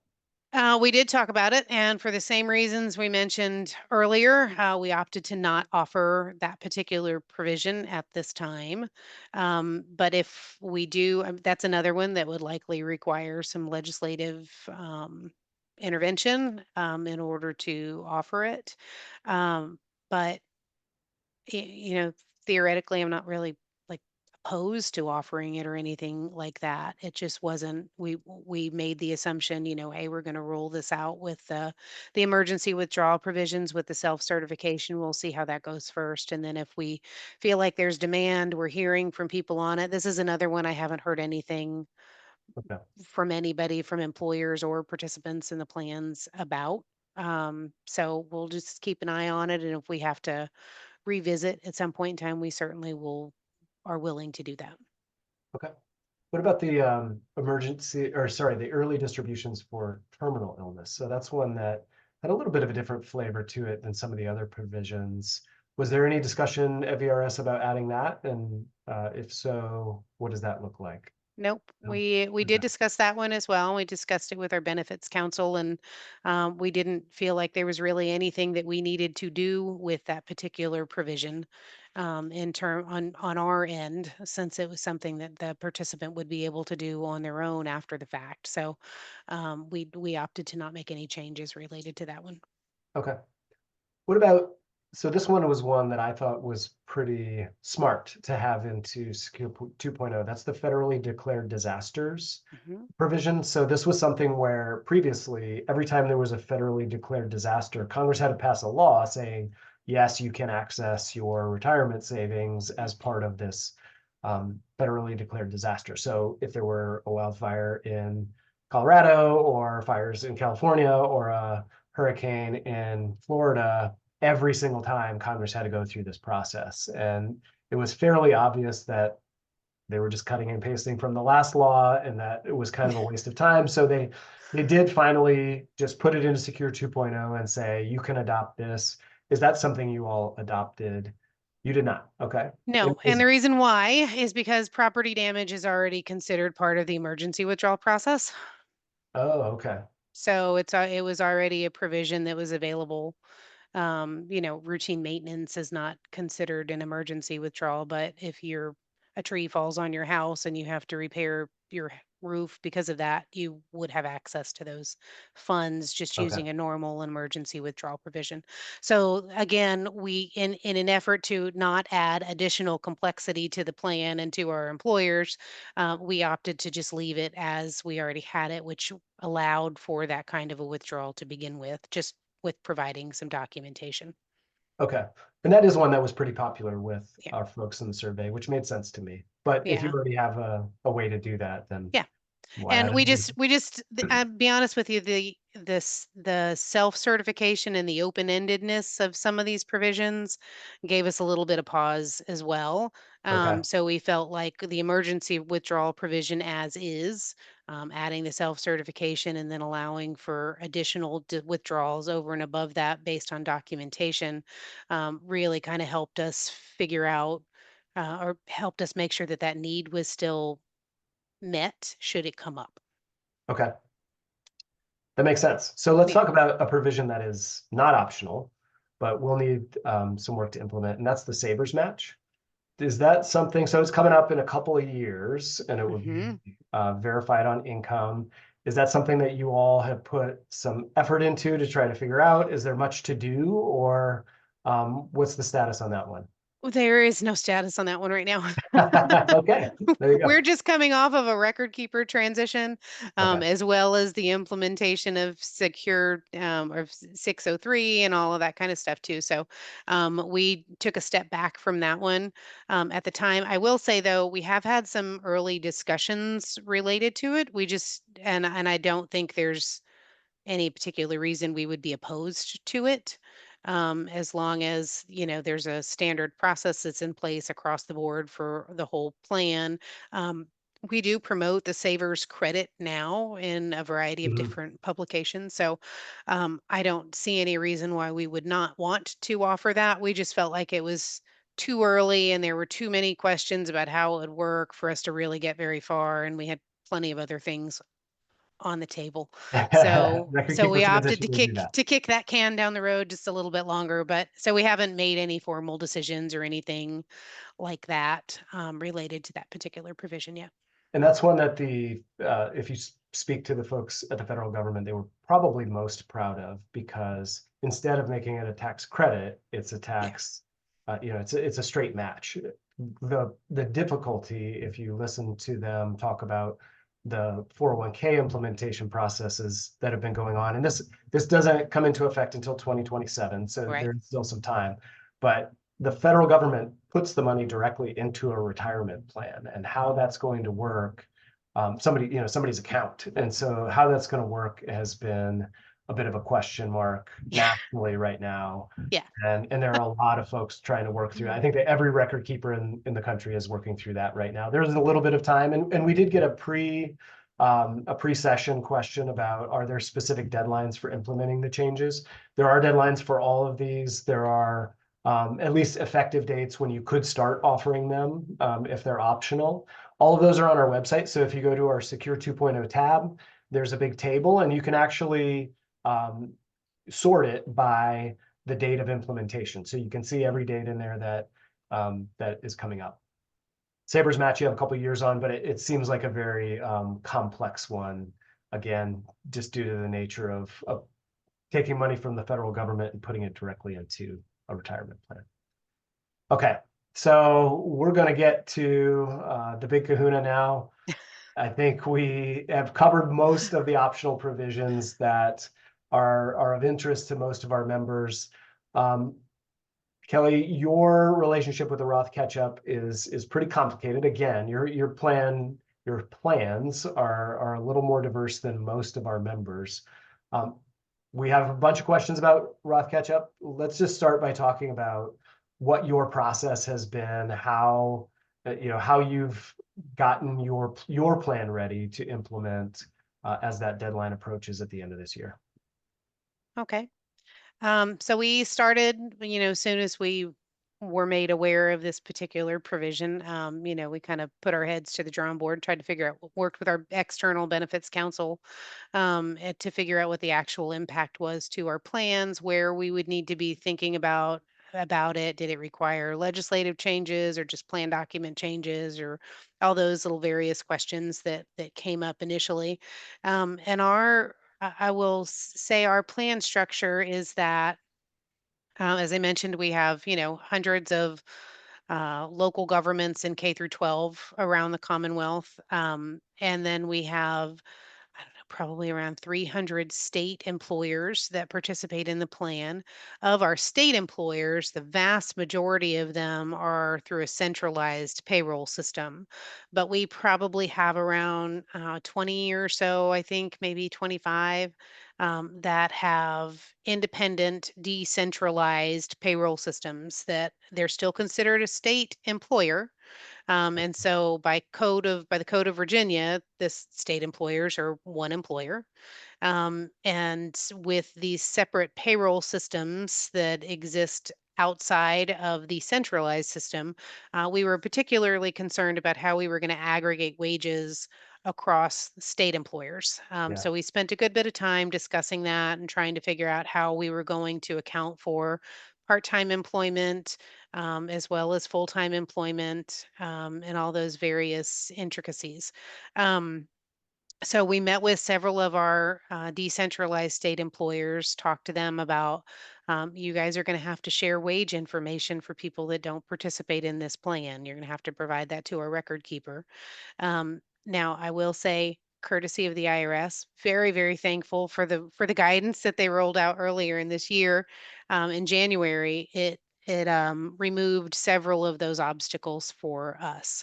We did talk about it, and for the same reasons we mentioned earlier, we opted to not offer that particular provision at this time. But if we do, that's another one that would likely require some legislative intervention in order to offer it. But theoretically, I'm not really like opposed to offering it or anything like that. It just wasn't. We made the assumption, hey, we're going to roll this out with the emergency withdrawal provisions with the self certification. We'll see how that goes first, and then if we feel like there's demand, we're hearing from people on it. This is another one I haven't heard anything Okay. from anybody, from employers or participants in the plans about. So we'll just keep an eye on it, and if we have to revisit at some point in time, we certainly will are willing to do that. Okay. What about the emergency, or sorry, the early distributions for terminal illness? So that's one that had a little bit of a different flavor to it than some of the other provisions. Was there any discussion at VRS about adding that? And if so, what does that look like? Nope, No? we did Okay. discuss that one as well. We discussed it with our benefits counsel, and we didn't feel like there was really anything that we needed to do with that particular provision in term on our end, since it was something that the participant would be able to do on their own after the fact. So we opted to not make any changes related to that one. Okay. What about, so this one was one that I thought was pretty smart to have into Secure 2.0. That's the federally declared disasters Mhm. provision. So this was something where previously, every time there was a federally declared disaster, Congress had to pass a law saying, yes, you can access your retirement savings as part of this federally declared disaster. So if there were a wildfire in Colorado or fires in California or a hurricane in Florida, every single time Congress had to go through this process. And it was fairly obvious that they were just cutting and pasting from the last law and that it was kind of a waste of time. So they did finally just put it into Secure 2.0 and say, you can adopt this. Is that something you all adopted? You did not. Okay. No, and the reason why is because property damage is already considered part of the emergency withdrawal process. Oh, okay. So it was already a provision that was available. Routine maintenance is not considered an emergency withdrawal, but if a tree falls on your house and you have to repair your roof because of that, you would have access to those funds just Okay. using a normal emergency withdrawal provision. So again, we in an effort to not add additional complexity to the plan and to our employers, we opted to just leave it as we already had it, which allowed for that kind of a withdrawal to begin with, just with providing some documentation. Okay. And that is one that was pretty popular with Yeah. our folks in the survey, which made sense to me. But if you Yeah. already have a way to do that, then Yeah. why add And it? be honest with you, the self-certification and the open-endedness of some of these provisions gave us a little bit of pause as well. Okay. So we felt like the emergency withdrawal provision as is, adding the self-certification and then allowing for additional withdrawals over and above that based on documentation, really kind of helped us figure out or helped us make sure that that need was still met should it come up. Okay. That makes sense. So let's Yeah. talk about a provision that is not optional, but we'll need some work to implement, and that's the Savers match. Is that something, so it's coming up in a couple of years and it would be hmm verified on income. Is that something that you all have put some effort into to try to figure out? Is there much to do or what's the status on that one? There is no status on that one right now. Okay, there you We're go. just coming off of a record keeper transition, Okay. as well as the implementation of secure, or 603 and all of that kind of stuff too. So we took a step back from that one at the time. I will say though, we have had some early discussions related to it. We just and I don't think there's any particular reason we would be opposed to it. As long as, there's a standard process that's in place across the board for the whole plan. Um, we do promote the Savers credit now in a variety of Mhm. different publications. So I don't see any reason why we would not want to offer that. We just felt like it was too early and there were too many questions about how it would work for us to really get very far. And we had plenty of other things on the table. So Record so keeper we opted transition, to we do kick that. to kick that can down the road just a little bit longer, but so we haven't made any formal decisions or anything like that related to that particular provision yet. And that's one that if you speak to the folks at the federal government, they were probably most proud of because instead of making it a tax credit, it's a Yeah, tax, it's a straight match. The difficulty, if you listen to them talk about the 401k implementation processes that have been going on, and this doesn't come into effect until 2027, so right. there's still some time, but the federal government puts the money directly into a retirement plan, and how that's going to work, somebody's account. And so how that's going to work has been a bit of a question mark Yeah, nationally right now. yeah. And there are a lot of folks trying to work through. I think that every record keeper in the country is working through that right now. There's a little bit of time, and we did get a pre-session question about, are there specific deadlines for implementing the changes? There are deadlines for all of these. There are at least effective dates when you could start offering them, if they're optional. All of those are on our website. So if you go to our Secure 2.0 tab, there's a big table, and you can actually um, sort it by the date of implementation. So you can see every date in there that is coming up. Sabres match you have a couple years on, but it seems like a very complex one. Again, just due to the nature of taking money from the federal government and putting it directly into a retirement plan. Okay, so we're going to get to the big kahuna now. I think we have covered most of the optional provisions that are of interest to most of our members. Um, Kelly, your relationship with the Roth catch-up is pretty complicated. Again, your plans are a little more diverse than most of our members. Um, we have a bunch of questions about Roth catch-up. Let's just start by talking about what your process has been, how you've gotten your plan ready to implement as that deadline approaches at the end of this year. Okay. So we started, as soon as we were made aware of this particular provision, we kind of put our heads to the drawing board, tried to figure out, worked with our external benefits counsel to figure out what the actual impact was to our plans, where we would need to be thinking about it. Did it require legislative changes or just plan document changes or all those little various questions that came up initially. And I will say our plan structure is that, as I mentioned, we have, hundreds of local governments in K through 12 around the Commonwealth. And then we have, I don't know, probably around 300 state employers that participate in the plan. Of our state employers, the vast majority of them are through a centralized payroll system. But we probably have around 20 or so, I think, maybe 25, that have independent, decentralized payroll systems that they're still considered a state employer. And so by the code of Virginia, this state employers are one employer. And with these separate payroll systems that exist outside of the centralized system, we were particularly concerned about how we were going to aggregate wages across state employers. Yeah. So we spent a good bit of time discussing that and trying to figure out how we were going to account for part-time employment, as well as full-time employment, and all those various intricacies. Um, So we met with several of our decentralized state employers, talked to them about you guys are going to have to share wage information for people that don't participate in this plan. You're going to have to provide that to our record keeper. Now, I will say, courtesy of the IRS, very, very thankful for the guidance that they rolled out earlier in this year. In January, it removed several of those obstacles for us.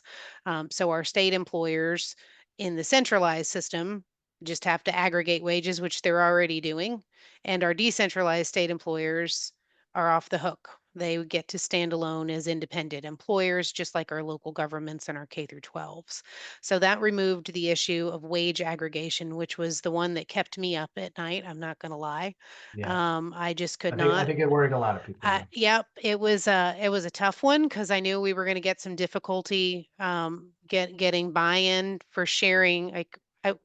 So our state employers in the centralized system just have to aggregate wages, which they're already doing, and our decentralized state employers are off the hook. They would get to stand alone as independent employers, just like our local governments and our K through 12s. So that removed the issue of wage aggregation, which was the one that kept me up at night. I'm not going to lie. Yeah, I just could I not. think it worried a lot of people. Yeah. Yep, it was a tough one because I knew we were going to get some difficulty getting buy-in for sharing. Like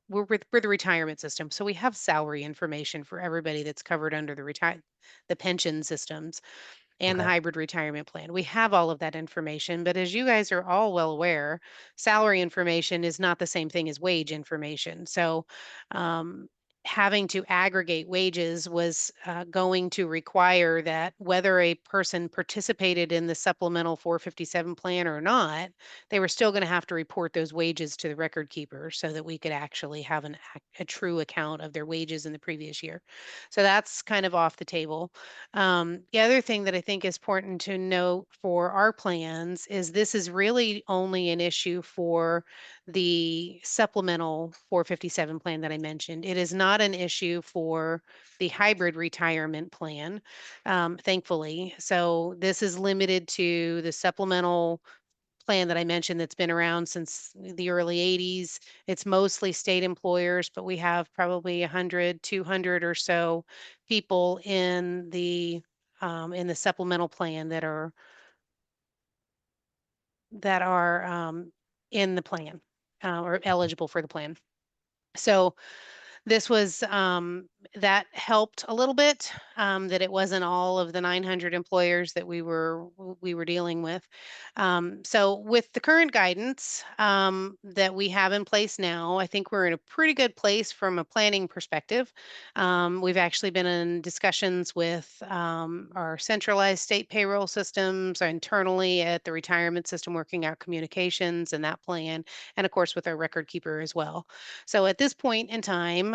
we're the retirement system, so we have salary information for everybody that's covered under the pension systems and the Okay. hybrid retirement plan. We have all of that information, but as you guys are all well aware, salary information is not the same thing as wage information. So, um, having to aggregate wages was going to require that whether a person participated in the supplemental 457 plan or not, they were still going to have to report those wages to the record keeper so that we could actually have a true account of their wages in the previous year. So that's kind of off the table. The other thing that I think is important to note for our plans is this is really only an issue for the supplemental 457 plan that I mentioned. It is not an issue for the hybrid retirement plan, thankfully. So this is limited to the supplemental plan that I mentioned that's been around since the early 80s. It's mostly state employers, but we have probably 100, 200 or so people in the supplemental plan that are in the plan or eligible for the plan. So this was that helped a little bit, that it wasn't all of the 900 employers that we were dealing with. So with the current guidance that we have in place now, I think we're in a pretty good place from a planning perspective. We've actually been in discussions with our centralized state payroll systems internally at the retirement system, working out communications and that plan, and of course with our record keeper as well. So at this point in time,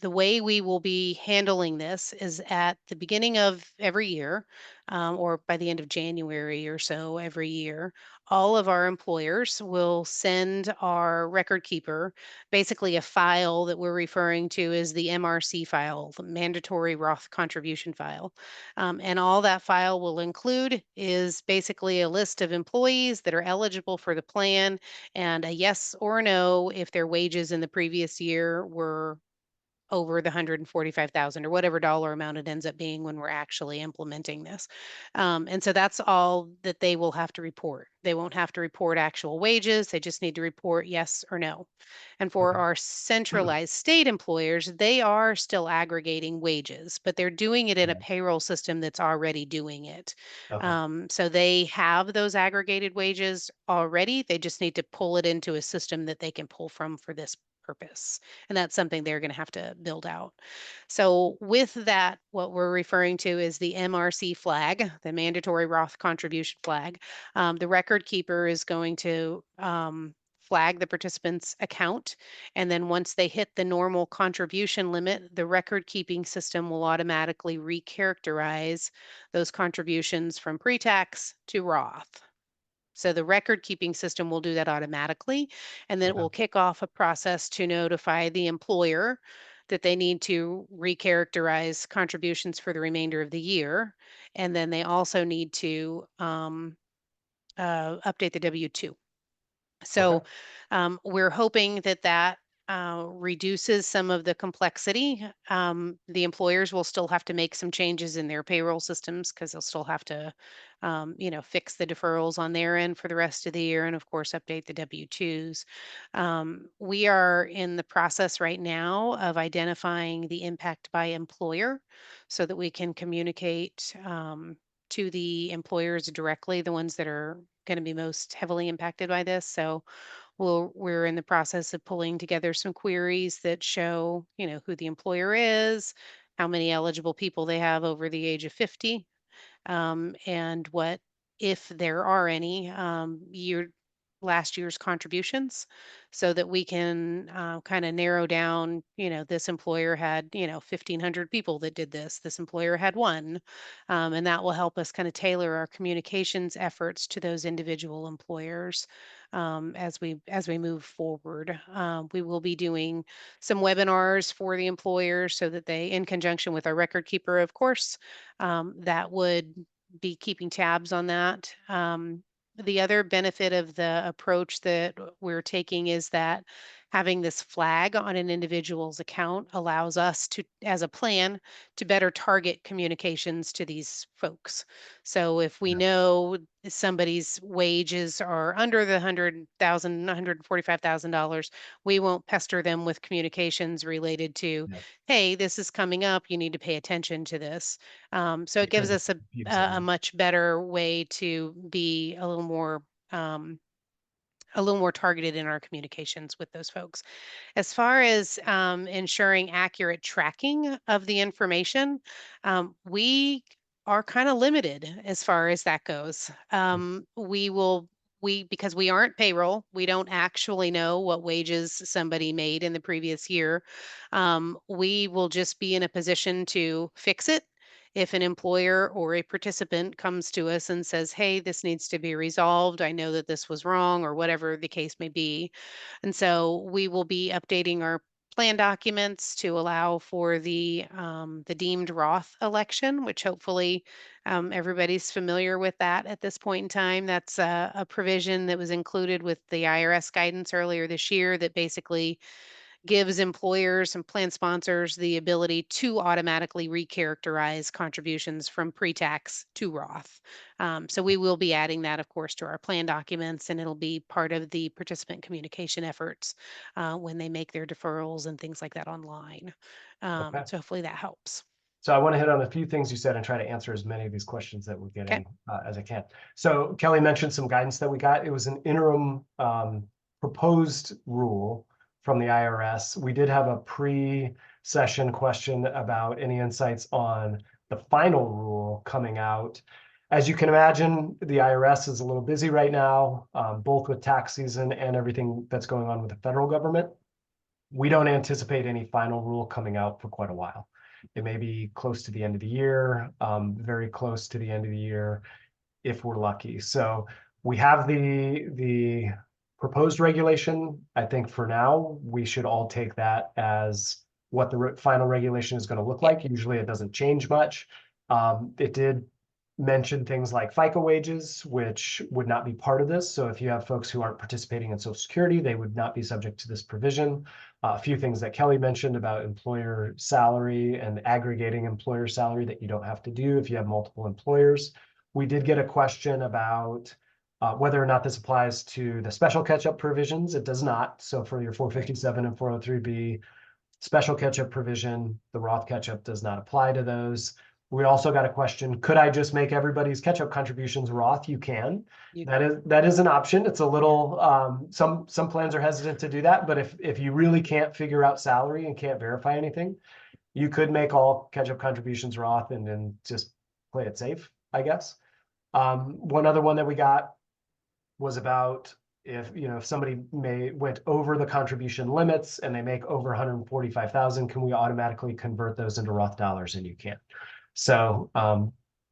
the way we will be handling this is at the beginning of every year, or by the end of January or so every year, all of our employers will send our record keeper basically a file that we're referring to as the MRC file, the mandatory Roth contribution file. And all that file will include is basically a list of employees that are eligible for the plan and a yes or no if their wages in the previous year were over the 145,000 or whatever dollar amount it ends up being when we're actually implementing this. And so that's all that they will have to report. They won't have to report actual wages. They just need to report yes or no. And for Okay. our centralized state employers, they are still aggregating wages, but they're doing it in a Yeah. payroll system that's already doing it. Okay. So they have those aggregated wages already. They just need to pull it into a system that they can pull from for this purpose. And that's something they're going to have to build out. So, with that, what we're referring to is the MRC flag, the mandatory Roth contribution flag. The record keeper is going to flag the participant's account. And then once they hit the normal contribution limit, the record keeping system will automatically recharacterize those contributions from pre tax to Roth. So the record keeping system will do that automatically, and then it Okay. will kick off a process to notify the employer that they need to recharacterize contributions for the remainder of the year. And then they also need to update the W-2. Okay. So we're hoping that that reduces some of the complexity. The employers will still have to make some changes in their payroll systems because they'll still have to, fix the deferrals on their end for the rest of the year, and of course update the W-2s. We are in the process right now of identifying the impact by employer so that we can communicate. To the employers directly, the ones that are going to be most heavily impacted by this. So we're in the process of pulling together some queries that show, who the employer is, how many eligible people they have over the age of 50, and what, if there are any, last year's contributions, so that we can kind of narrow down, this employer had, 1,500 people that did this employer had one, and that will help us kind of tailor our communications efforts to those individual employers, as we move forward. We will be doing some webinars for the employers so that they, in conjunction with our record keeper, of course, that would be keeping tabs on that. The other benefit of the approach that we're taking is that having this flag on an individual's account allows us to, as a plan, to better target communications to these folks. So if we Yeah. know somebody's wages are under the $145,000, we won't pester them with communications related to, Yeah. hey, this is coming up, you need to pay attention to this. So it gives Because it's us a, a confusing. much better way to be um, a little more targeted in our communications with those folks. As far as ensuring accurate tracking of the information, we are kind of limited as far as that goes. Because we aren't payroll, we don't actually know what wages somebody made in the previous year. We will just be in a position to fix it if an employer or a participant comes to us and says, hey, this needs to be resolved. I know that this was wrong, or whatever the case may be. And so we will be updating our plan documents to allow for the deemed Roth election, which hopefully everybody's familiar with that at this point in time. That's a provision that was included with the IRS guidance earlier this year that basically gives employers and plan sponsors the ability to automatically recharacterize contributions from pre-tax to Roth. So we will be adding that, of course, to our plan documents, and it'll be part of the participant communication efforts when they make their deferrals and things like that online. Okay. So hopefully that helps. So I want to hit on a few things you said and try to answer as many of these questions that we're Okay. getting as I can. So Kelly mentioned some guidance that we got. It was an interim proposed rule from the IRS. We did have a pre-session question about any insights on the final rule coming out. As you can imagine, the IRS is a little busy right now, both with tax season and everything that's going on with the federal government. We don't anticipate any final rule coming out for quite a while. It may be close to the end of the year, very close to the end of the year, if we're lucky. So we have the proposed regulation. I think for now, we should all take that as what the final regulation is going to look Yeah. like. Usually it doesn't change much. It did mention things like FICA wages, which would not be part of this. So if you have folks who aren't participating in Social Security, they would not be subject to this provision. A few things that Kelly mentioned about employer salary and aggregating employer salary that you don't have to do if you have multiple employers. We did get a question about whether or not this applies to the special catch-up provisions. It does not. So for your 457 and 403B special catch-up provision, the Roth catch-up does not apply to those. We also got a question, could I just make everybody's catch-up contributions Roth? You can. You, That is an option. It's a little, some plans are hesitant to do that, but if you really can't figure out salary and can't verify anything, you could make all catch-up contributions Roth and then just play it safe, I guess. One other one that we got was about if somebody went over the contribution limits and they make over 145,000, can we automatically convert those into Roth dollars? And you can. So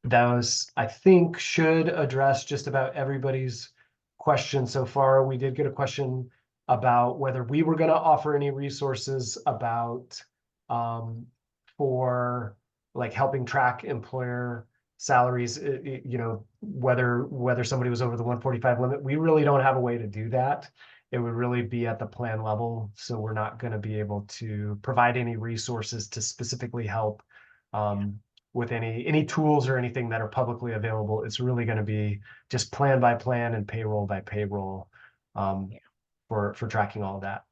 those I think should address just about everybody's question so far. We did get a question about whether we were going to offer any resources about for like helping track employer salaries, whether somebody was over the 145 limit. We really don't have a way to do that. It would really be at the plan level. So we're not going to be able to provide any resources to specifically help with any tools or anything that are publicly available. It's really going to be just plan by plan and payroll by payroll yeah. for tracking all of that.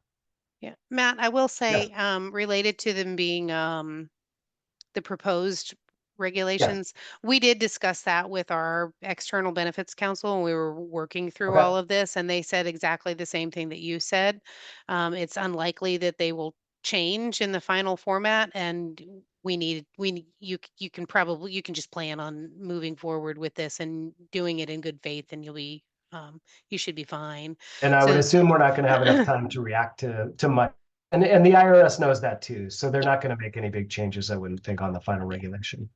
Yeah. Matt, I will Yes. say, related to them being the proposed regulations. We did discuss that with our external benefits counsel, and we were working through Okay. all of this, and they said exactly the same thing that you said. It's unlikely that they will change in the final format, and you can just plan on moving forward with this and doing it in good faith, and you should be fine. And I would So assume we're not going to have enough time to react to much. And the IRS knows that too. So they're not going to make any big changes, I wouldn't think, on the final yeah, regulation.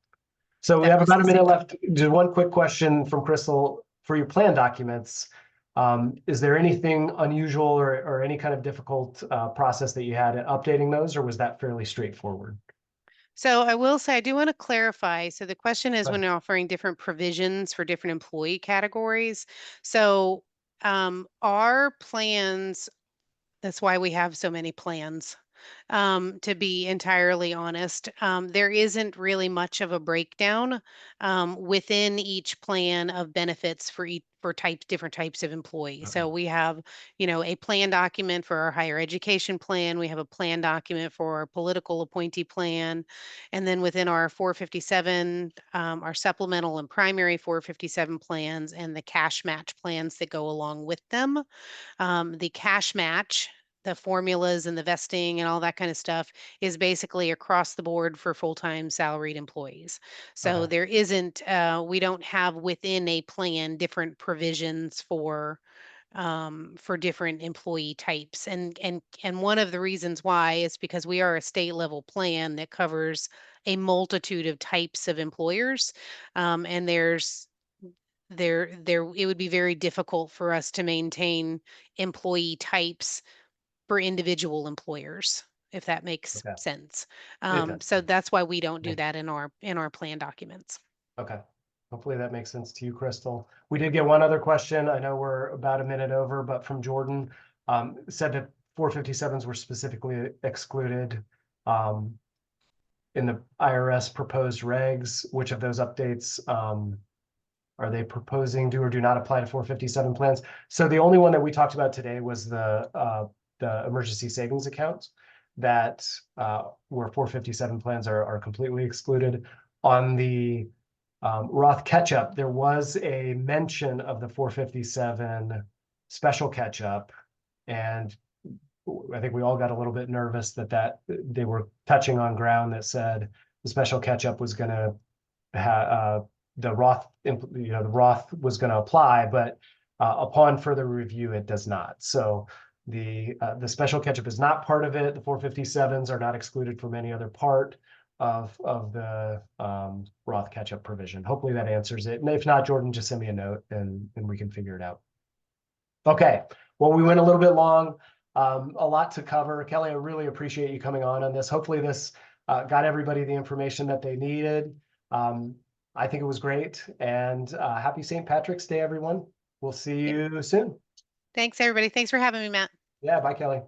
So we that have was about the a same minute thing. left. Just one quick question from Crystal. For your plan documents, is there anything unusual or any kind of difficult process that you had in updating those, or was that fairly straightforward? So I will say, I do want to clarify. So the question is Right. when offering different provisions for different employee categories. So our plans, that's why we have so many plans. To be entirely honest, there isn't really much of a breakdown within each plan of benefits for different types of employees. Okay. So we have, a plan document for our higher education plan. We have a plan document for our political appointee plan, and then within our 457, our supplemental and primary 457 plans, and the cash match plans that go along with them. The cash match, the formulas and the vesting and all that kind of stuff is basically across the board for full-time salaried employees. So Okay. there isn't, we don't have within a plan different provisions for different employee types. And one of the reasons why is because we are a state level plan that covers a multitude of types of employers. And it would be very difficult for us to maintain employee types for individual employers, if that makes Okay. sense. It does. So that's why we don't do Thank you. that in our plan documents. Okay. Hopefully that makes sense to you, Crystal. We did get one other question. I know we're about a minute over, but from Jordan, said that 457s were specifically excluded in the IRS proposed regs. Which of those updates are they proposing do or do not apply to 457 plans? So the only one that we talked about today was the emergency savings accounts that where 457 plans are completely excluded. On the Roth catch-up, there was a mention of the 457 special catch-up, and I think we all got a little bit nervous that they were touching on ground that said the special catch-up was going to the Roth was going to apply, but upon further review, it does not. So the special catch-up is not part of it. The 457s are not excluded from any other part of the Roth catch-up provision. Hopefully that answers it. And if not, Jordan, just send me a note and we can figure it out. Okay, well, we went a little bit long, a lot to cover. Kelly, I really appreciate you coming on this. Hopefully this got everybody the information that they needed. I think it was great, and happy St. Patrick's Day, everyone. We'll see Yep. you soon. Thanks, everybody. Thanks for having me, Matt. Yeah, bye, Kelly.